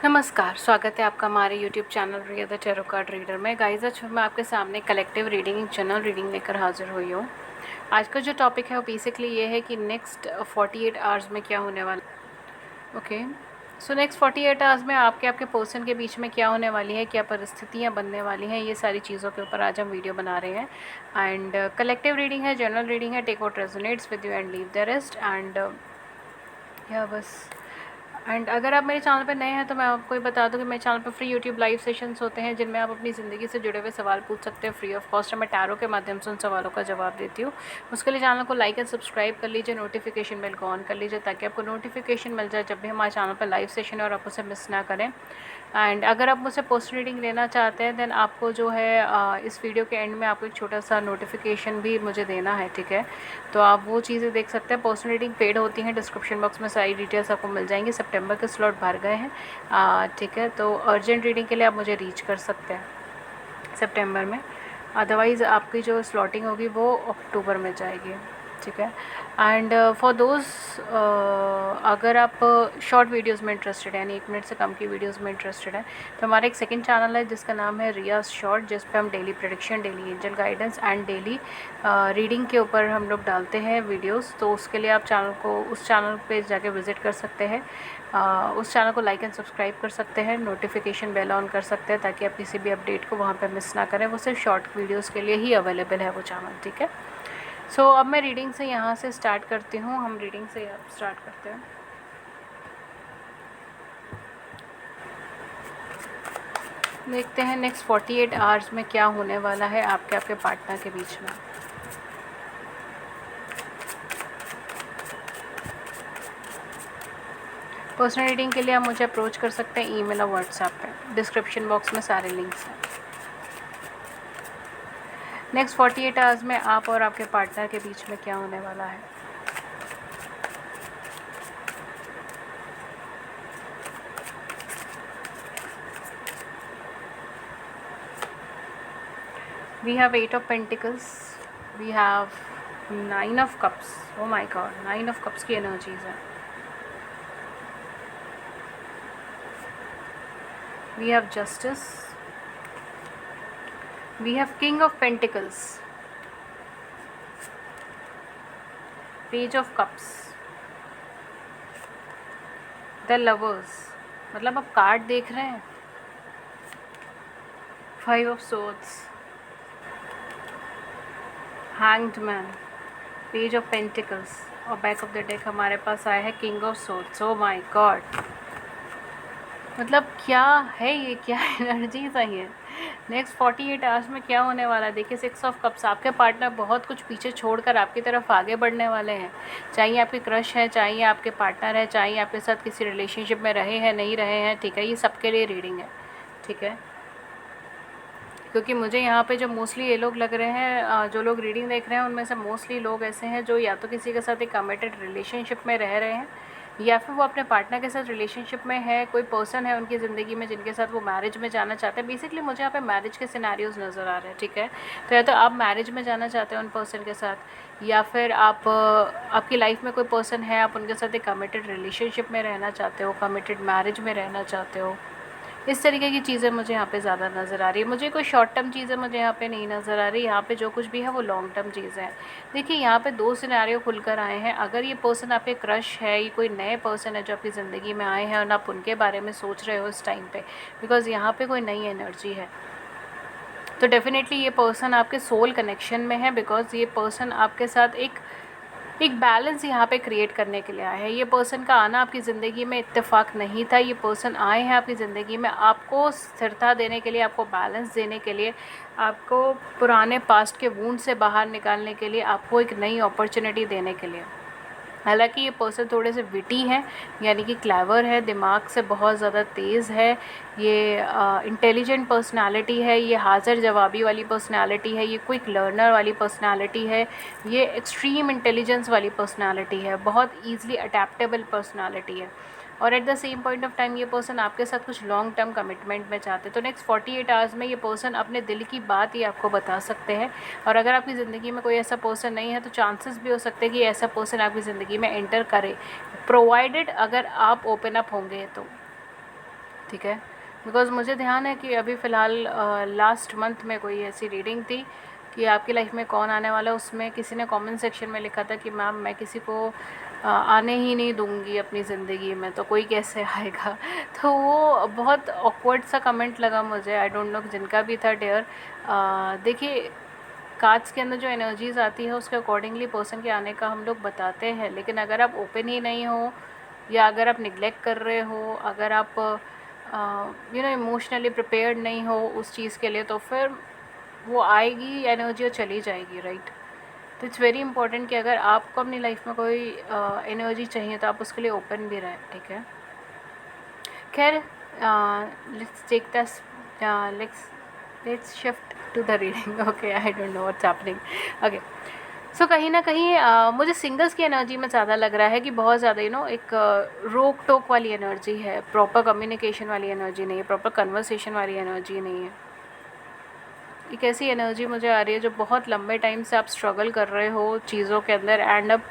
नमस्कार, स्वागत है आपका हमारे YouTube channel Riya the tarot card reader में। गाइस, आज मैं आपके सामने कलेक्टिव रीडिंग, जनरल रीडिंग लेकर हाजिर हुई हूँ। आज का जो टॉपिक है वो बेसिकली ये है कि नेक्स्ट 48 आवर्स में क्या होने वाला। ओके, सो नेक्स्ट 48 आवर्स में आपके पर्सन के बीच में क्या होने वाली है, क्या परिस्थितियाँ बनने वाली हैं, ये सारी चीज़ों के ऊपर आज हम वीडियो बना रहे हैं। एंड कलेक्टिव रीडिंग है, जनरल रीडिंग है, take what resonates with you and leave the rest. And या बस एंड अगर आप मेरे चैनल पर नए हैं तो मैं आपको ये बता दूं कि मेरे चैनल पर फ्री यूट्यूब लाइव सेशंस होते हैं जिनमें आप अपनी ज़िंदगी से जुड़े हुए सवाल पूछ सकते हैं फ्री ऑफ कॉस्ट। मैं टैरो के माध्यम से उन सवालों का जवाब देती हूँ। उसके लिए चैनल को लाइक एंड सब्सक्राइब कर लीजिए, नोटिफिकेशन बेल को ऑन कर लीजिए ताकि आपको नोटिफिकेशन मिल जाए जब भी हमारे चैनल पर लाइव सेशन है और आप उसे मिस ना करें। एंड अगर आप मुझसे पर्सनल रीडिंग लेना चाहते हैं देन आपको जो है इस वीडियो के एंड में आपको एक छोटा सा नोटिफिकेशन भी मुझे देना है, ठीक है। तो आप वो चीज़ें देख सकते हैं। पर्सनल रीडिंग पेड होती हैं, डिस्क्रिप्शन बॉक्स में सारी डिटेल्स आपको मिल जाएंगी। सितंबर के स्लॉट भर गए हैं, ठीक है। तो अर्जेंट रीडिंग के लिए आप मुझे रीच कर सकते हैं सितंबर में, अदरवाइज़ आपकी जो स्लॉटिंग होगी वो अक्टूबर में जाएगी, ठीक है। एंड फॉर दोज, अगर आप शॉर्ट वीडियोस में इंटरेस्टेड है, यानी 1 मिनट से कम की वीडियोस में इंटरेस्टेड है, तो हमारा एक सेकंड चैनल है जिसका नाम है रिया शॉर्ट, जिस पे हम daily prediction, daily angel guidance and daily reading के ऊपर हम लोग डालते हैं वीडियोस। तो उसके लिए आप उस चैनल पे जाके विज़िट कर सकते हैं। उस चैनल को लाइक एंड सब्सक्राइब कर सकते हैं, नोटिफिकेशन बेल ऑन कर सकते हैं ताकि आप किसी भी अपडेट को वहाँ पे मिस ना करें। वो सिर्फ शॉर्ट वीडियोस के लिए ही अवेलेबल है वो चैनल, ठीक है। सो अब मैं रीडिंग से यहाँ से स्टार्ट करती हूँ। हम रीडिंग से स्टार्ट करते हैं। देखते हैं नेक्स्ट 48 आवर्स में क्या होने वाला है आपके पार्टनर के बीच में। पर्सनल रीडिंग के लिए आप मुझे अप्रोच कर सकते हैं ईमेल और व्हाट्सएप पे, डिस्क्रिप्शन बॉक्स में सारे लिंक्स हैं। नेक्स्ट 48 आवर्स में आप और आपके पार्टनर के बीच में क्या होने वाला है। We have 8 of Pentacles, we have 9 of Cups. Oh my God, 9 of Cups की एनर्जीज है। We have Justice, we have King of Pentacles, Page of Cups, The Lovers, मतलब आप कार्ड देख रहे हैं, 5 of Swords, Hanged Man, page of pentacles, और back of the deck हमारे पास आया है king of swords. Oh my God, मतलब क्या है ये, क्या एनर्जीज आई है। नेक्स्ट 48 आवर्स में क्या होने वाला है देखिए। 6 ऑफ कप्स, आपके पार्टनर बहुत कुछ पीछे छोड़कर आपकी तरफ आगे बढ़ने वाले हैं। चाहे आपके क्रश है, चाहे आपके पार्टनर है, चाहे आपके साथ किसी रिलेशनशिप में रहे हैं, नहीं रहे हैं, ठीक है। ये सबके लिए रीडिंग है, ठीक है। क्योंकि मुझे यहाँ पे जो मोस्टली ये लोग लग रहे हैं, जो लोग रीडिंग देख रहे हैं उनमें से मोस्टली लोग ऐसे हैं जो या तो किसी के साथ एक कमिटेड रिलेशनशिप में रह रहे हैं, या फिर वो अपने पार्टनर के साथ रिलेशनशिप में है। कोई पर्सन है उनकी ज़िंदगी में जिनके साथ वो मैरिज में जाना चाहते हैं। बेसिकली मुझे यहाँ पे मैरिज के सिनेरियोज़ नज़र आ रहे हैं, ठीक है। तो या तो आप मैरिज में जाना चाहते हैं उन पर्सन के साथ, या फिर आपकी लाइफ में कोई पर्सन है, आप उनके साथ एक कमिटेड रिलेशनशिप में रहना चाहते हो, कमिटेड मैरिज में रहना चाहते हो। इस तरीके की चीज़ें मुझे यहाँ पे ज़्यादा नज़र आ रही है। मुझे कोई शॉर्ट टर्म चीज़ें मुझे यहाँ पे नहीं नज़र आ रही। यहाँ पे जो कुछ भी है वो लॉन्ग टर्म चीज़ें हैं। देखिए यहाँ पे 2 सिनेरियो खुलकर आए हैं। अगर ये पर्सन आपके क्रश है, ये कोई नए पर्सन है जो आपकी ज़िंदगी में आए हैं और आप उनके बारे में सोच रहे हो इस टाइम पे, बिकॉज़ यहाँ पे कोई नई एनर्जी है, तो डेफिनेटली ये पर्सन आपके सोल कनेक्शन में है। बिकॉज़ ये पर्सन आपके साथ एक बैलेंस यहाँ पे क्रिएट करने के लिए आया है। ये पर्सन का आना आपकी ज़िंदगी में इत्तेफाक नहीं था। ये पर्सन आए हैं आपकी ज़िंदगी में आपको स्थिरता देने के लिए, आपको बैलेंस देने के लिए, आपको पुराने पास्ट के वूंड से बाहर निकालने के लिए, आपको एक नई अपॉर्चुनिटी देने के लिए। हालांकि ये पर्सन थोड़े से विटी हैं, यानी कि क्लेवर है, दिमाग से बहुत ज़्यादा तेज़ है, ये इंटेलिजेंट पर्सनालिटी है, ये हाज़िर जवाबी वाली पर्सनालिटी है, ये क्विक लर्नर वाली पर्सनालिटी है, ये एक्सट्रीम इंटेलिजेंस वाली पर्सनालिटी है, बहुत ईजिली अडेप्टेबल पर्सनालिटी है। और at the same point of time ये पर्सन आपके साथ कुछ लॉन्ग टर्म कमिटमेंट में चाहते हैं। तो नेक्स्ट 48 आवर्स में ये पर्सन अपने दिल की बात ही आपको बता सकते हैं। और अगर आपकी ज़िंदगी में कोई ऐसा पर्सन नहीं है तो चांसेस भी हो सकते हैं कि ऐसा पर्सन आपकी ज़िंदगी में एंटर करे, प्रोवाइडेड अगर आप ओपन अप होंगे तो। ठीक है। बिकॉज़ मुझे ध्यान है कि अभी फ़िलहाल लास्ट मंथ में कोई ऐसी रीडिंग थी कि आपकी लाइफ में कौन आने वाला है, उसमें किसी ने कमेंट सेक्शन में लिखा था कि मैम मैं किसी को आने ही नहीं दूंगी अपनी ज़िंदगी में, तो कोई कैसे आएगा। तो वो बहुत ऑकवर्ड सा कमेंट लगा मुझे, आई डोंट नो जिनका भी था डेयर। देखिए, कार्ड्स के अंदर जो एनर्जीज आती है उसके अकॉर्डिंगली पर्सन के आने का हम लोग बताते हैं, लेकिन अगर आप ओपन ही नहीं हो या अगर आप निगलेक्ट कर रहे हो, अगर आप इमोशनली प्रिपेयर्ड नहीं हो उस चीज़ के लिए, तो फिर वो आएगी एनर्जी और चली जाएगी, राइट। तो इट्स वेरी इंपॉर्टेंट कि अगर आपको अपनी लाइफ में कोई एनर्जी चाहिए तो आप उसके लिए ओपन भी रहें, ठीक है। खैर, let's take this, let's shift to the reading. Okay, I don't know what's happening. Okay, so कहीं ना कहीं मुझे सिंगल्स की एनर्जी में ज़्यादा लग रहा है कि बहुत ज़्यादा एक रोक टोक वाली एनर्जी है, प्रॉपर कम्युनिकेशन वाली एनर्जी नहीं है, प्रॉपर कन्वर्सेशन वाली एनर्जी नहीं है। एक ऐसी एनर्जी मुझे आ रही है जो बहुत लंबे टाइम से आप स्ट्रगल कर रहे हो चीज़ों के अंदर, एंड अब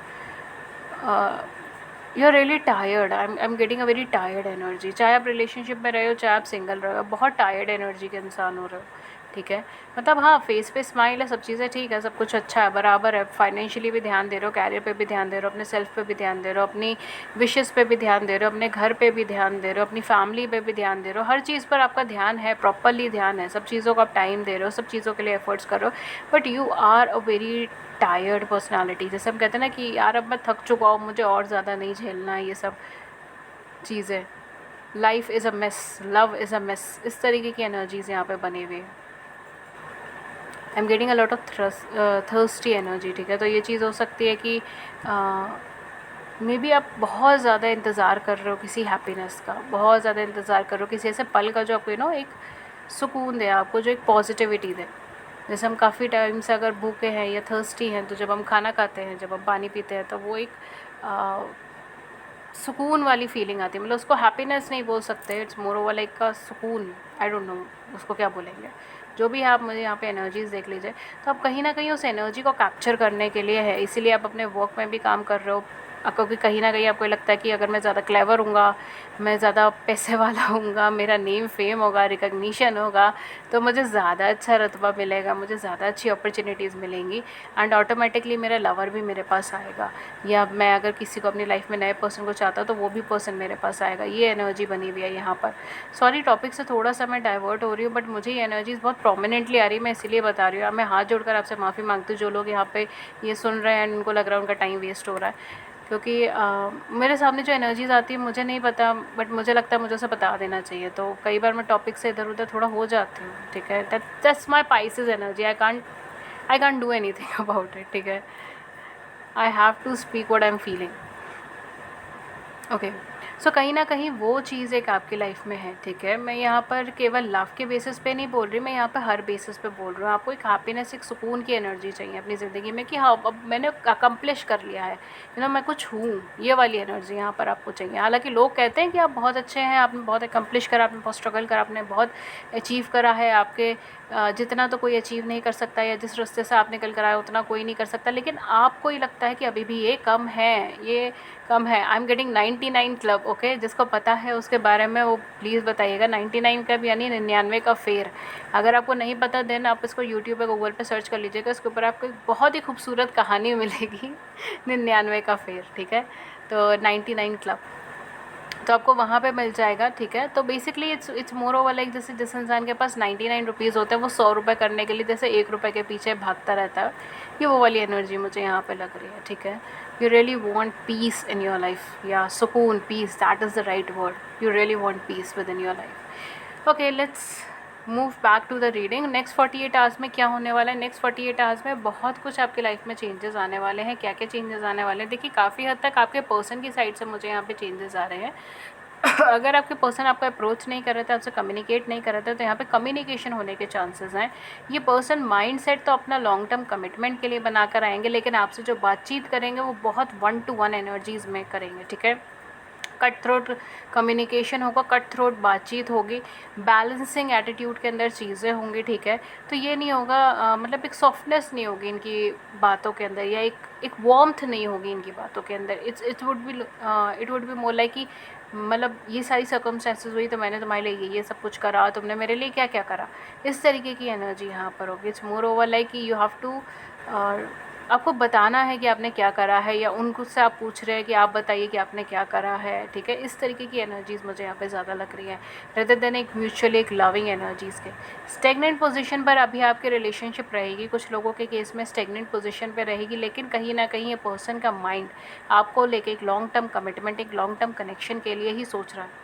you are really tired. I am getting a very tired energy. चाहे आप रिलेशनशिप में रहे हो, चाहे आप सिंगल रहे हो, बहुत टायर्ड एनर्जी के इंसान हो रहे हो, ठीक है। मतलब हाँ, फेस पे स्माइल है, सब चीज़ें ठीक है, सब कुछ अच्छा है, बराबर है, फाइनेंशियली भी ध्यान दे रहे हो, कैरियर पे भी ध्यान दे रहे हो, अपने सेल्फ पे भी ध्यान दे रहे हो, अपनी विशेस पे भी ध्यान दे रहे हो, अपने घर पे भी ध्यान दे रहे हो, अपनी फैमिली पे भी ध्यान दे रहे हो, हर चीज़ पर आपका ध्यान है, प्रॉपरली ध्यान है, सब चीज़ों को आप टाइम दे रहे हो, सब चीज़ों के लिए एफर्ट्स कर रहे हो, but you are a very tired personality. जैसे हम कहते हैं ना कि यार अब मैं थक चुका हूँ, मुझे और ज़्यादा नहीं झेलना है ये सब चीज़ें। Life is a mess, love is a mess, इस तरीके की एनर्जीज यहाँ पे बनी हुई है। आई am getting a lot of thirsty energy, ठीक है। तो ये चीज़ हो सकती है कि मे बी आप बहुत ज़्यादा इंतज़ार कर रहे हो किसी हैप्पीनेस का, बहुत ज़्यादा इंतज़ार कर रहे हो किसी ऐसे पल का जो आपको एक सुकून दे, आपको जो एक पॉजिटिविटी दे। जैसे हम काफ़ी टाइम से अगर भूखे हैं या थर्स्टी हैं, तो जब हम खाना खाते हैं, जब हम पानी पीते हैं, तो वो एक सुकून वाली फीलिंग आती है। मतलब उसको हैप्पीनेस नहीं बोल सकते, इट्स मोर ओवर लाइक का सुकून, आई डोंट नो उसको क्या बोलेंगे। जो भी है, आप मुझे यहाँ पे एनर्जीज देख लीजिए, तो आप कहीं ना कहीं उस एनर्जी को कैप्चर करने के लिए है, इसीलिए आप अपने वर्क में भी काम कर रहे हो। क्योंकि कहीं ना कहीं आपको लगता है कि अगर मैं ज़्यादा क्लेवर हूँगा, मैं ज़्यादा पैसे वाला हूँगा, मेरा नेम फेम होगा, रिकग्निशन होगा, तो मुझे ज़्यादा अच्छा रुतबा मिलेगा, मुझे ज़्यादा अच्छी अपॉर्चुनिटीज़ मिलेंगी, एंड ऑटोमेटिकली मेरा लवर भी मेरे पास आएगा, या मैं अगर किसी को अपनी लाइफ में नए पर्सन को चाहता हूँ तो वो भी पर्सन मेरे पास आएगा। ये एनर्जी बनी हुई है यहाँ पर। सॉरी, टॉपिक से थोड़ा सा मैं डाइवर्ट हो रही हूँ, बट मुझे ये एनर्जीज बहुत प्रोमिनेंटली आ रही है, मैं इसीलिए बता रही हूँ। मैं हाथ जोड़कर आपसे माफ़ी मांगती हूँ जो लोग यहाँ पे ये सुन रहे हैं, उनको लग रहा है उनका टाइम वेस्ट हो रहा है, क्योंकि मेरे सामने जो एनर्जीज आती है मुझे नहीं पता, बट मुझे लगता है मुझे उसे बता देना चाहिए, तो कई बार मैं टॉपिक से इधर उधर थोड़ा हो जाती हूँ, ठीक है। That's my Pisces energy, I can't do anything about it, ठीक है। I have to speak what I am feeling. Okay, so कहीं ना कहीं वो चीज़ एक आपकी लाइफ में है, ठीक है। मैं यहाँ पर केवल लव के बेसिस पे नहीं बोल रही, मैं यहाँ पर हर बेसिस पे बोल रही हूँ। आपको एक हैप्पीनेस, एक सुकून की एनर्जी चाहिए अपनी ज़िंदगी में कि हाँ, अब मैंने अकम्प्लिश कर लिया है, मैं कुछ हूँ, ये वाली एनर्जी यहाँ पर आपको चाहिए। हालांकि लोग कहते हैं कि आप बहुत अच्छे हैं, आपने बहुत अकम्प्लिश करा, आपने बहुत स्ट्रगल करा, आपने बहुत अचीव करा है, आपके जितना तो कोई अचीव नहीं कर सकता, या जिस रास्ते से आप निकल कर आए उतना कोई नहीं कर सकता, लेकिन आपको ही लगता है कि अभी भी ये कम है, ये कम है। आई एम गेटिंग 99 क्लब, ओके। जिसको पता है उसके बारे में वो प्लीज़ बताइएगा। 99 क्लब यानी 99 का फेर। अगर आपको नहीं पता, देन आप इसको यूट्यूब पे, गूगल पे सर्च कर लीजिएगा, इसके ऊपर आपको एक बहुत ही खूबसूरत कहानी मिलेगी 99 का फेर, ठीक है। तो 99 क्लब, तो आपको वहाँ पे मिल जाएगा, ठीक है। तो basically it's more over like, जैसे जिस इंसान के पास 99 रुपीज़ होते हैं, वो 100 रुपये करने के लिए जैसे 1 रुपये के पीछे भागता रहता है, ये वो वाली एनर्जी मुझे यहाँ पे लग रही है, ठीक है। You really want peace in your life, या सुकून, peace, that is the right word. You really want peace within your life. Okay, let's move back to the reading. Next 48 hours में क्या होने वाला है? नेक्स्ट 48 आवर्स में बहुत कुछ आपकी लाइफ में चेंजेस आने वाले हैं। क्या क्या चेंजेस आने वाले हैं? देखिए, काफ़ी हद तक आपके पर्सन की साइड से मुझे यहाँ पे चेंजेस आ रहे हैं। अगर आपके पर्सन आपको अप्रोच नहीं कर रहे थे, आपसे कम्युनिकेट नहीं कर रहे थे, तो यहाँ पे कम्युनिकेशन होने के चांसेस हैं। ये पर्सन माइंड सेट तो अपना लॉन्ग टर्म कमिटमेंट के लिए बना कर आएंगे, लेकिन आपसे जो बातचीत करेंगे वो बहुत 1-to-1 एनर्जीज़ में करेंगे, ठीक है। कट थ्रोट कम्युनिकेशन होगा, कट थ्रोट बातचीत होगी, बैलेंसिंग एटीट्यूड के अंदर चीज़ें होंगी, ठीक है। तो ये नहीं होगा, मतलब एक सॉफ्टनेस नहीं होगी इनकी बातों के अंदर, या एक वार्मथ नहीं होगी इनकी बातों के अंदर। It would be more like कि मतलब ये सारी सर्कमस्टेंसेस हुई तो मैंने तुम्हारे लिए ये सब कुछ करा, तुमने मेरे लिए क्या क्या करा, इस तरीके की एनर्जी यहाँ पर होगी। इट्स मोर ओवर लाइक कि यू हैव टू आपको बताना है कि आपने क्या करा है, या उनको से आप पूछ रहे हैं कि आप बताइए कि आपने क्या करा है, ठीक है। इस तरीके की एनर्जीज़ मुझे यहाँ पे ज़्यादा लग रही है रेदर देन एक म्यूचुअली एक लविंग एनर्जीज़ के। स्टेगनेंट पोजीशन पर अभी आपकी रिलेशनशिप रहेगी, कुछ लोगों के केस में स्टेगनेंट पोजीशन पे रहेगी, लेकिन कहीं ना कहीं ये पर्सन का माइंड आपको लेके एक लॉन्ग टर्म कमिटमेंट, एक लॉन्ग टर्म कनेक्शन के लिए ही सोच रहा है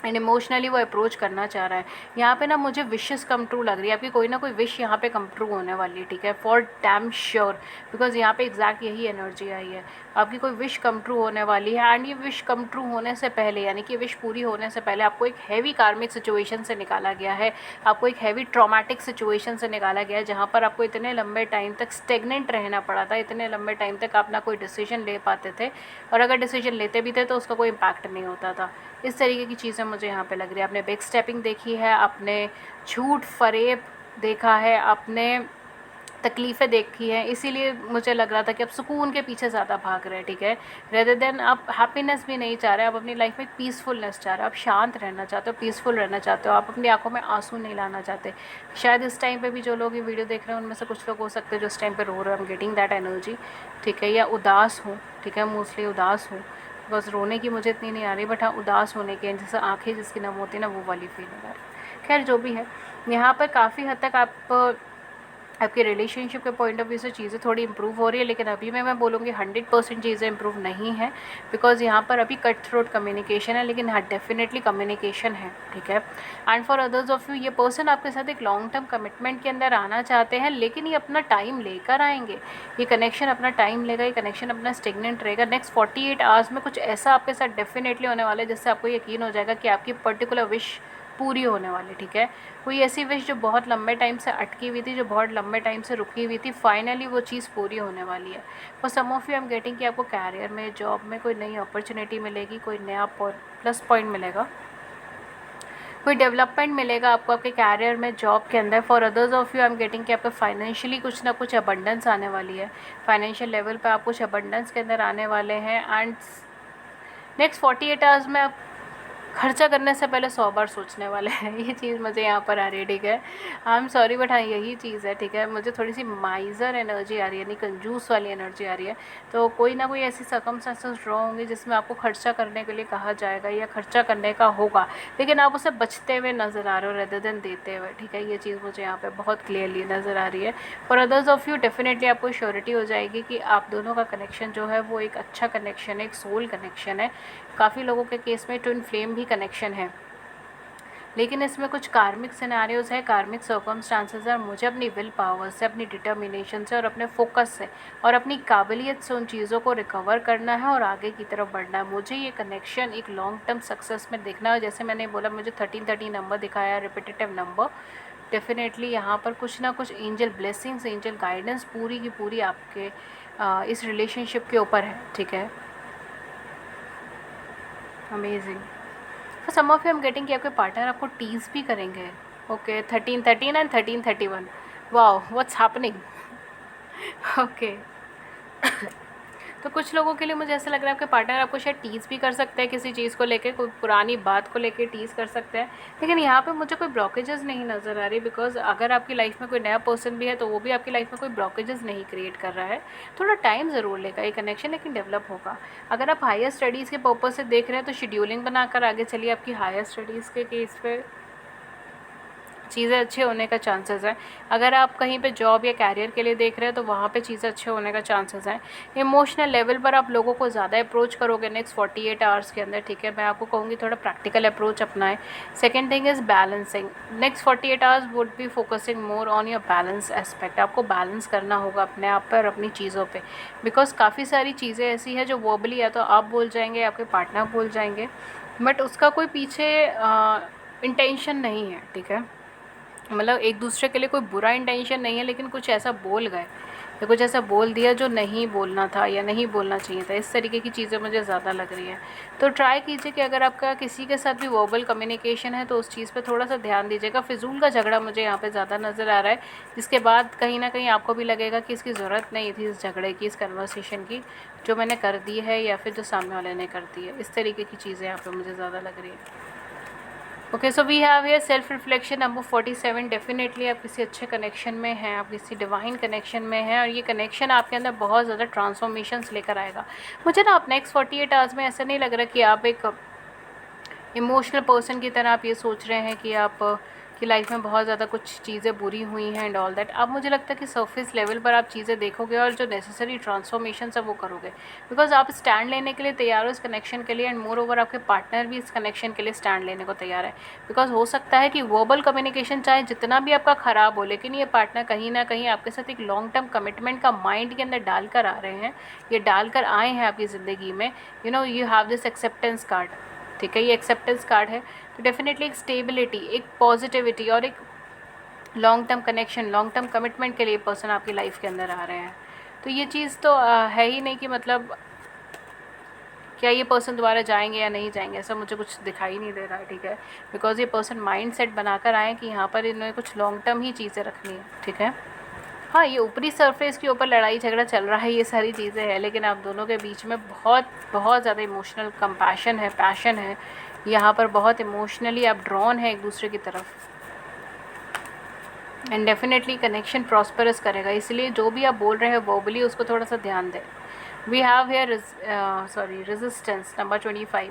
एंड इमोशनली वो अप्रोच करना चाह रहा है। यहाँ पे ना मुझे विशेस कम ट्रू लग रही है, आपकी कोई ना कोई विश यहाँ पे कम ट्रू होने वाली है, ठीक है, फॉर डैम श्योर, बिकॉज यहाँ पे एग्जैक्ट यही एनर्जी आई है। आपकी कोई विश कम ट्रू होने वाली है एंड ये विश कम ट्रू होने से पहले, यानी कि विश पूरी होने से पहले आपको एक हैवी कार्मिक सिचुएशन से निकाला गया है, आपको एक हैवी ट्रॉमेटिक सिचुएशन से निकाला गया है, जहाँ पर आपको इतने लंबे टाइम तक स्टेगनेंट रहना पड़ा था, इतने लंबे टाइम तक आप ना कोई डिसीजन ले पाते थे, और अगर डिसीजन लेते भी थे तो उसका कोई इम्पैक्ट नहीं होता था। इस तरीके की चीज़ें मुझे यहाँ पे लग रही है। आपने बैक स्टेपिंग देखी है, आपने झूठ फरेब देखा है, आपने तकलीफ़ें देखी हैं, इसीलिए मुझे लग रहा था कि आप सुकून के पीछे ज़्यादा भाग रहे हैं, ठीक है, रेदर देन आप हैप्पीनेस भी नहीं चाह रहे, आप अपनी लाइफ में पीसफुलनेस चाह रहे हो, आप शांत रहना चाहते हो, पीसफुल रहना चाहते हो, आप अपनी आंखों में आंसू नहीं लाना चाहते। शायद इस टाइम पे भी जो लोग ये वीडियो देख रहे हैं उनमें से कुछ लोग हो सकते हैं जो इस टाइम पे रो रहे हैं, आई एम गेटिंग दैट एनर्जी, ठीक है, या उदास हूँ, ठीक है, मोस्टली उदास हूँ, बस रोने की मुझे इतनी नहीं आ रही, बट हाँ उदास होने की, जैसे आँखें जिसकी नम होती है ना, वो वाली फीलिंग आ रही है। खैर जो भी है, यहाँ पर काफ़ी हद तक आपके रिलेशनशिप के पॉइंट ऑफ व्यू से चीज़ें थोड़ी इंप्रूव हो रही है, लेकिन अभी मैं बोलूँगी 100% चीज़ें इंप्रूव नहीं है, बिकॉज यहाँ पर अभी कट थ्रोट कम्युनिकेशन है, लेकिन हाँ डेफिनेटली कम्युनिकेशन है, ठीक है। And for others of you, ये पर्सन आपके साथ एक लॉन्ग टर्म कमिटमेंट के अंदर आना चाहते हैं, लेकिन ये अपना टाइम लेकर आएंगे, ये कनेक्शन अपना टाइम लेगा, ये कनेक्शन अपना स्टेगनेंट रहेगा। नेक्स्ट 48 आवर्स में कुछ ऐसा आपके साथ डेफिनेटली होने वाला है जिससे आपको यकीन हो जाएगा कि आपकी पर्टिकुलर विश पूरी होने वाली, ठीक है। कोई ऐसी विश जो बहुत लंबे टाइम से अटकी हुई थी, जो बहुत लंबे टाइम से रुकी हुई थी, फाइनली वो चीज़ पूरी होने वाली है। For some of you I am getting कि आपको कैरियर में, जॉब में कोई नई अपॉर्चुनिटी मिलेगी, कोई नया प्लस पॉइंट मिलेगा, कोई डेवलपमेंट मिलेगा आपको आपके कैरियर में, जॉब के अंदर। For others of you I am getting कि आपको फाइनेंशियली कुछ ना कुछ अबंडेंस आने वाली है, फाइनेंशियल लेवल पे आप कुछ अबंडेंस के अंदर आने वाले हैं। एंड नेक्स्ट 48 आवर्स में आप खर्चा करने से पहले 100 बार सोचने वाले हैं, ये चीज़ मुझे यहाँ पर आ रही है, ठीक है। आई एम सॉरी बट हाँ यही चीज़ है, ठीक है। मुझे थोड़ी सी माइज़र एनर्जी आ रही है, नहीं कंजूस वाली एनर्जी आ रही है। तो कोई ना कोई ऐसी सर्कमस्टेंसेस ड्रॉ होंगी जिसमें आपको खर्चा करने के लिए कहा जाएगा या खर्चा करने का होगा, लेकिन आप उसे बचते हुए नज़र आ रहे हो रेदर देन देते हुए, ठीक है। ये चीज़ मुझे यहाँ पर बहुत क्लियरली नज़र आ रही है। For others of you definitely आपको श्योरिटी हो जाएगी कि आप दोनों का कनेक्शन जो है वो एक अच्छा कनेक्शन है, एक सोल कनेक्शन है। काफ़ी लोगों के केस में ट्विन फ्लेम भी कनेक्शन है, लेकिन इसमें कुछ कार्मिक सिनेरियोज़ है, कार्मिक सर्कमस्टांसेस है। मुझे अपनी विल पावर से, अपनी डिटर्मिनेशन से और अपने फोकस से और अपनी काबिलियत से उन चीज़ों को रिकवर करना है और आगे की तरफ बढ़ना है। मुझे ये कनेक्शन एक लॉन्ग टर्म सक्सेस में देखना है। जैसे मैंने बोला, मुझे 1313 नंबर दिखाया, रिपीटेटिव नंबर, डेफिनेटली यहाँ पर कुछ ना कुछ एंजल ब्लेसिंग्स, एंजल गाइडेंस पूरी की पूरी आपके इस रिलेशनशिप के ऊपर है, ठीक है। Amazing. For some of you I am getting कि आपके पार्टनर आपको टीज भी करेंगे। Okay, 1313 and 1331, wow what's happening. Okay तो कुछ लोगों के लिए मुझे ऐसा लग रहा है आपके पार्टनर आपको शायद टीज़ भी कर सकते हैं, किसी चीज़ को लेके, कोई पुरानी बात को लेके टीज़ कर सकते हैं, लेकिन यहाँ पे मुझे कोई ब्लॉकेजेस नहीं नज़र आ रही, बिकॉज अगर आपकी लाइफ में कोई नया पर्सन भी है तो वो भी आपकी लाइफ में कोई ब्लॉकेजेस नहीं क्रिएट कर रहा है। थोड़ा टाइम ज़रूर लेगा ये कनेक्शन, लेकिन डेवलप होगा। अगर आप हायर स्टडीज़ के पर्पज़ से देख रहे हैं तो शेड्यूलिंग बनाकर आगे चलिए, आपकी हायर स्टडीज़ के केस पे चीज़ें अच्छे होने का चांसेस है। अगर आप कहीं पे जॉब या कैरियर के लिए देख रहे हैं तो वहाँ पे चीज़ें अच्छे होने का चांसेस है। इमोशनल लेवल पर आप लोगों को ज़्यादा अप्रोच करोगे नेक्स्ट 48 आवर्स के अंदर, ठीक है। मैं आपको कहूँगी थोड़ा प्रैक्टिकल अप्रोच अपनाएं। Second thing is balancing. Next 48 hours would be focusing more on your balance aspect. आपको बैलेंस करना होगा अपने आप पर, अपनी चीज़ों पर, बिकॉज काफ़ी सारी चीज़ें ऐसी है जो वर्बली या तो आप बोल जाएंगे, आपके पार्टनर बोल जाएंगे, बट उसका कोई पीछे इंटेंशन नहीं है, ठीक है। मतलब एक दूसरे के लिए कोई बुरा इंटेंशन नहीं है, लेकिन कुछ ऐसा बोल गए या कुछ ऐसा बोल दिया जो नहीं बोलना था या नहीं बोलना चाहिए था। इस तरीके की चीज़ें मुझे ज़्यादा लग रही हैं। तो ट्राई कीजिए कि अगर आपका किसी के साथ भी वर्बल कम्युनिकेशन है तो उस चीज़ पे थोड़ा सा ध्यान दीजिएगा। फिजूल का झगड़ा मुझे यहाँ पे ज़्यादा नज़र आ रहा है, जिसके बाद कहीं ना कहीं आपको भी लगेगा कि इसकी ज़रूरत नहीं थी इस झगड़े की, इस कन्वर्सेशन की, जो मैंने कर दी है या फिर जो सामने वाले ने कर दी है। इस तरीके की चीज़ें यहाँ पे मुझे ज़्यादा लग रही है। Okay, so we have here self reflection number 47। Definitely आप किसी अच्छे कनेक्शन में हैं, आप किसी डिवाइन कनेक्शन में हैं, और ये कनेक्शन आपके अंदर बहुत ज़्यादा ट्रांसफॉर्मेशंस लेकर आएगा। मुझे ना आप नेक्स्ट 48 आवर्स में ऐसा नहीं लग रहा कि आप एक इमोशनल पर्सन की तरह आप ये सोच रहे हैं कि आप कि लाइफ में बहुत ज़्यादा कुछ चीज़ें बुरी हुई हैं एंड ऑल दैट। अब मुझे लगता है कि सरफेस लेवल पर आप चीज़ें देखोगे और जो नेसेसरी ट्रांसफॉर्मेशन है वो करोगे, बिकॉज आप स्टैंड लेने के लिए तैयार हो इस कनेक्शन के लिए, एंड मोर ओवर आपके पार्टनर भी इस कनेक्शन के लिए स्टैंड लेने को तैयार है। बिकॉज हो सकता है कि वर्बल कम्युनिकेशन चाहे जितना भी आपका ख़राब हो, लेकिन ये पार्टनर कहीं ना कहीं आपके साथ एक लॉन्ग टर्म कमिटमेंट का माइंड के अंदर डाल कर आ रहे हैं, ये डाल कर आए हैं आपकी ज़िंदगी में। You have this acceptance card, ठीक है, ये एक्सेप्टेंस कार्ड है। तो डेफिनेटली एक स्टेबिलिटी, एक पॉजिटिविटी और एक long term connection, long term commitment के लिए पर्सन आपकी लाइफ के अंदर आ रहे हैं। तो ये चीज़ तो है ही नहीं कि मतलब क्या ये पर्सन दोबारा जाएंगे या नहीं जाएंगे, ऐसा मुझे कुछ दिखाई नहीं दे रहा है, ठीक है। बिकॉज ये पर्सन माइंड सेट बनाकर आए कि यहाँ पर इन्हें कुछ लॉन्ग टर्म ही चीज़ें रखनी है, ठीक है। हाँ, ये ऊपरी सरफेस के ऊपर लड़ाई झगड़ा चल रहा है, ये सारी चीज़ें हैं, लेकिन आप दोनों के बीच में बहुत बहुत ज़्यादा इमोशनल कंपैशन है, पैशन है। यहाँ पर बहुत इमोशनली आप ड्रॉन है एक दूसरे की तरफ, एंड डेफिनेटली कनेक्शन प्रॉस्परस करेगा। इसलिए जो भी आप बोल रहे हैं वर्बली उसको थोड़ा सा ध्यान दें। We have here resistance number 25।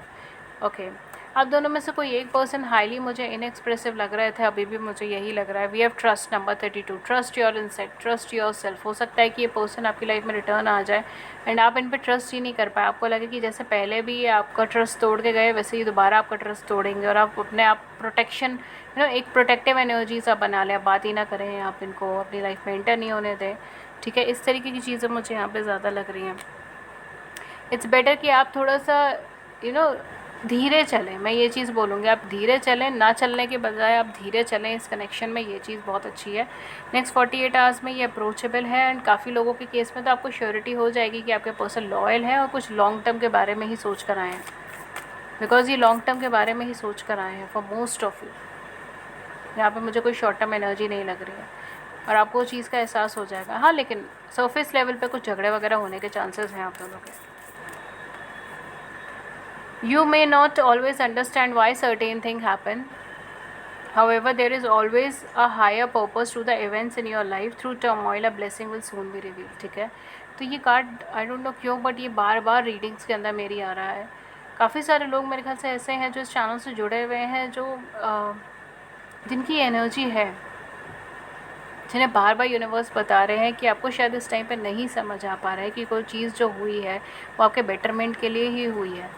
Okay, आप दोनों में से कोई एक पर्सन हाईली मुझे इनएक्सप्रेसिव लग रहे थे, अभी भी मुझे यही लग रहा है। We have trust number 32। Trust your insight, trust yourself. हो सकता है कि ये पर्सन आपकी लाइफ में रिटर्न आ जाए एंड आप इन पर ट्रस्ट ही नहीं कर पाए। आपको लगे कि जैसे पहले भी आपका ट्रस्ट तोड़ के गए, वैसे ही दोबारा आपका ट्रस्ट तोड़ेंगे, और आप अपने आप प्रोटेक्शन एक प्रोटेक्टिव एनर्जी सा बना लें, बात ही ना करें, आप इनको अपनी लाइफ में एंटर नहीं होने दें, ठीक है। इस तरीके की चीज़ें मुझे यहाँ पे ज़्यादा लग रही हैं। इट्स बेटर कि आप थोड़ा सा धीरे चलें, मैं ये चीज़ बोलूँगी, आप धीरे चलें, ना चलने के बजाय आप धीरे चलें इस कनेक्शन में, ये चीज़ बहुत अच्छी है। नेक्स्ट 48 आवर्स में ये अप्रोचेबल है, एंड काफ़ी लोगों के केस में तो आपको श्योरिटी हो जाएगी कि आपके पर्सन लॉयल है और कुछ लॉन्ग टर्म के बारे में ही सोच कर आए हैं, बिकॉज ये लॉन्ग टर्म के बारे में ही सोच कर आए हैं फॉर मोस्ट ऑफ यू। यहाँ पे मुझे कोई शॉर्ट टर्म एनर्जी नहीं लग रही है, और आपको उस चीज़ का एहसास हो जाएगा। हाँ, लेकिन सरफेस लेवल पे कुछ झगड़े वगैरह होने के चांसेस हैं आप दोनों के। You may not always understand why certain things happen. However, there is always a higher purpose to the events in your life. Through turmoil, a blessing will soon be revealed. ठीक है, तो ये card I don't no क्यों, but ये बार बार readings के अंदर मेरी आ रहा है। काफ़ी सारे लोग मेरे ख्याल से ऐसे हैं जो इस चैनल से जुड़े हुए हैं, जो जिनकी एनर्जी है, जिन्हें बार बार यूनिवर्स बता रहे हैं कि आपको शायद इस टाइम पे नहीं समझ आ पा रहा है कि कोई चीज़ जो हुई है वो आपके बेटरमेंट के लिए ही हुई है।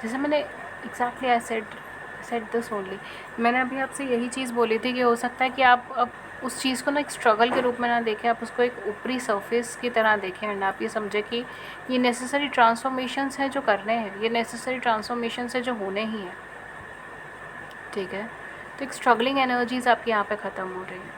जैसे मैंने exactly I said this only, मैंने अभी आपसे यही चीज़ बोली थी कि हो सकता है कि आप अब उस चीज़ को ना एक स्ट्रगल के रूप में ना देखें, आप उसको एक ऊपरी सरफेस की तरह देखें, एंड आप ये समझें कि ये नेसेसरी ट्रांसफॉर्मेशंस हैं जो करने हैं, ये नेसेसरी ट्रांसफॉर्मेशंस है जो होने ही हैं, ठीक है। तो एक स्ट्रगलिंग एनर्जीज़ आपकी यहाँ पे ख़त्म हो रही है,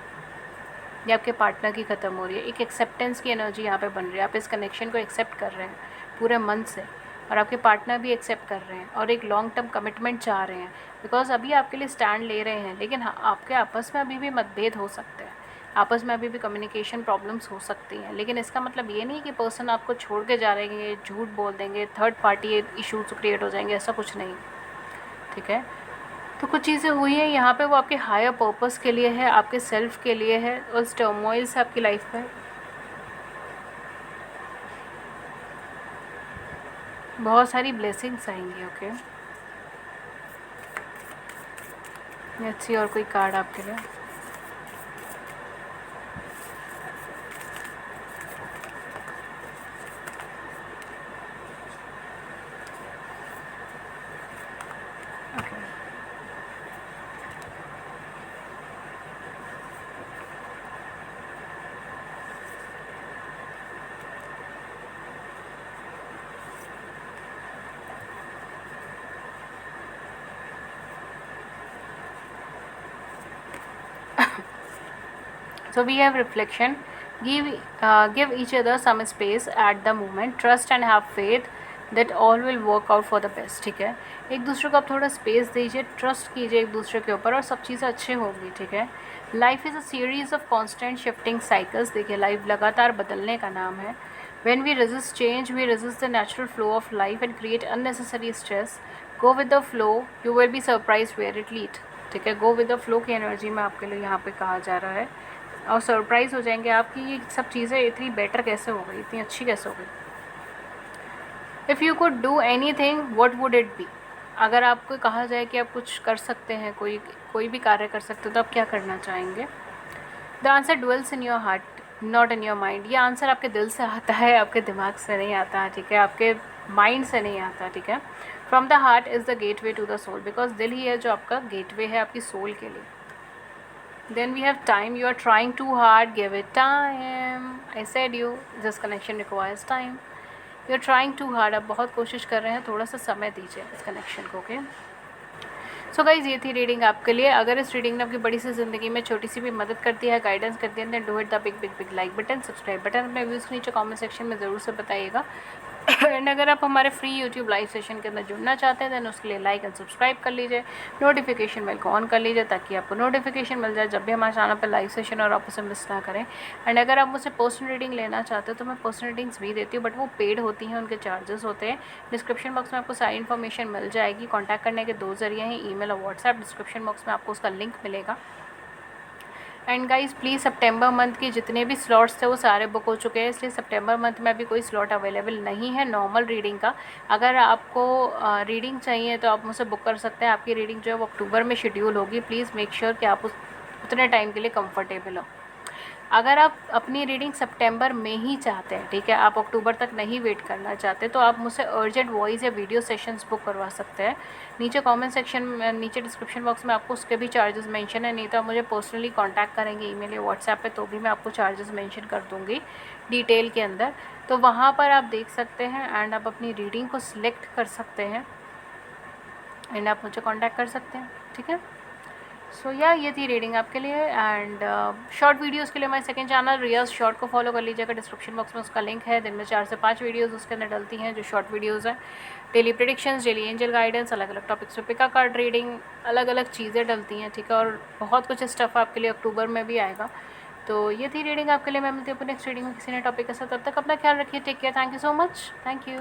या आपके पार्टनर की ख़त्म हो रही है। एक एक्सेप्टेंस की एनर्जी यहाँ पे बन रही है, आप इस कनेक्शन को एक्सेप्ट कर रहे हैं पूरे मन से, और आपके पार्टनर भी एक्सेप्ट कर रहे हैं और एक लॉन्ग टर्म कमिटमेंट चाह रहे हैं। बिकॉज अभी आपके लिए स्टैंड ले रहे हैं, लेकिन हाँ, आपके आपस में अभी भी मतभेद हो सकते हैं, आपस में अभी भी कम्युनिकेशन प्रॉब्लम्स हो सकती हैं, लेकिन इसका मतलब ये नहीं कि पर्सन आपको छोड़ के जा रहे हैं, झूठ बोल देंगे, थर्ड पार्टी इशूज़ क्रिएट हो जाएंगे, ऐसा कुछ नहीं, ठीक है। तो कुछ चीज़ें हुई हैं यहाँ पे, वो आपके हायर पर्पस के लिए है, आपके सेल्फ के लिए है, और इस टर्मोइल से आपकी लाइफ में बहुत सारी ब्लेसिंग्स आएंगी। ओके, लेट्स सी और कोई कार्ड आपके लिए। So we have reflection Give each other some space at the moment. Trust and have faith that all will work out for the best. ठीक है, एक दूसरे को आप थोड़ा स्पेस दीजिए, ट्रस्ट कीजिए एक दूसरे के ऊपर और सब चीज़ें अच्छे होंगी. ठीक है, life is a series of constant shifting cycles. देखिए, लाइफ लगातार बदलने का नाम है. When we resist change, we resist the natural flow of life and create unnecessary stress. Go with the flow, you will be surprised where it lead. ठीक है, go with the flow की energy में आपके लिए यहाँ पे कहा जा रहा है और सरप्राइज़ हो जाएंगे आपकी ये सब चीज़ें इतनी बेटर कैसे हो गई, इतनी अच्छी कैसे हो गई. If you could do any thing what would it be. अगर आपको कहा जाए कि आप कुछ कर सकते हैं, कोई भी कार्य कर सकते हो, तो आप क्या करना चाहेंगे. The answer duels in your heart, not in your mind. ये आंसर आपके दिल से आता है, आपके दिमाग से नहीं आता. ठीक है, आपके माइंड से नहीं आता. ठीक है, from the heart is the gateway to the soul, because दिल ही है जो आपका गेट वे है आपकी सोल के लिए. Then we have time. You are trying too hard, give it time. I said you, this connection requires time. You are trying too hard. आप बहुत कोशिश कर रहे हैं, थोड़ा सा समय दीजिए इस कनेक्शन को. ओके, सो गाइज, ये थी रीडिंग आपके लिए. अगर इस रीडिंग ने आपकी बड़ी सी ज़िंदगी में छोटी सी भी मदद करती है, गाइडेंस करती है, then do it the big big big like button, subscribe button. अपने व्यूज़ के नीचे कमेंट सेक्शन में ज़रूर से बताइएगा. एंड अगर आप हमारे फ्री यूट्यूब लाइव सेशन के अंदर जुड़ना चाहते हैं, देन उसके लिए लाइक एंड सब्सक्राइब कर लीजिए. नोटिफिकेशन बेल को ऑन कर लीजिए ताकि आपको नोटिफिकेशन मिल जाए जब भी हमारे चैनल पर लाइव सेशन और आप उसे मिस ना करें. एंड अगर आप मुझसे पर्सनल रीडिंग लेना चाहते हो तो मैं पर्सनल रीडिंग्स भी देती हूँ, बट वो पेड होती हैं, उनके चार्जेस होते हैं. डिस्क्रिप्शन बॉक्स में आपको सारी इन्फॉर्मेशन मिल जाएगी. कॉन्टैक्ट करने के 2 ज़रिए हैं, ईमेल और व्हाट्सएप. डिस्क्रिप्शन बॉक्स में आपको उसका लिंक मिलेगा. And guys, please, September month के जितने भी स्लॉट्स थे वो सारे बुक हो चुके हैं, इसलिए सितंबर मंथ में अभी कोई स्लॉट अवेलेबल नहीं है नॉर्मल रीडिंग का. अगर आपको रीडिंग चाहिए तो आप मुझसे बुक कर सकते हैं. आपकी रीडिंग जो है वो अक्टूबर में शेड्यूल होगी. प्लीज़ मेक श्योर कि आप उतने टाइम के लिए कंफर्टेबल हो. अगर आप अपनी रीडिंग सितंबर में ही चाहते हैं, ठीक है, आप अक्टूबर तक नहीं वेट करना चाहते, तो आप मुझसे अर्जेंट वॉइस या वीडियो सेशंस बुक करवा सकते हैं. नीचे कमेंट सेक्शन में, नीचे डिस्क्रिप्शन बॉक्स में आपको उसके भी चार्जेस मेंशन है. नहीं तो आप मुझे पर्सनली कांटेक्ट करेंगे ईमेल या व्हाट्सएप पे, तो भी मैं आपको चार्जेस मेंशन कर दूँगी डिटेल के अंदर. तो वहाँ पर आप देख सकते हैं एंड आप अपनी रीडिंग को सिलेक्ट कर सकते हैं एंड आप मुझे कॉन्टैक्ट कर सकते हैं. ठीक है, सो ये थी रीडिंग आपके लिए. एंड शॉर्ट वीडियोस के लिए हमारे सेकंड चैनल रियाज शॉर्ट को फॉलो कर लीजिएगा. डिस्क्रिप्शन बॉक्स में उसका लिंक है. दिन में 4 से 5 वीडियोस उसके अंदर डलती हैं जो शॉर्ट वीडियोस हैं. Daily predictions, daily angel guidance, अलग अलग टॉपिक्स पे पिका कार्ड रीडिंग, अलग अलग चीज़ें डलती हैं. ठीक है, और बहुत कुछ स्टफ़ आपके लिए अक्टूबर में भी आएगा. तो ये थी रीडिंग आपके लिए. मैं मिलती हूँ नेक्स्ट रीडिंग में किसी नए टॉपिक के साथ. तब तक अपना ख्याल रखिए. Take care. Thank you so much. Thank you.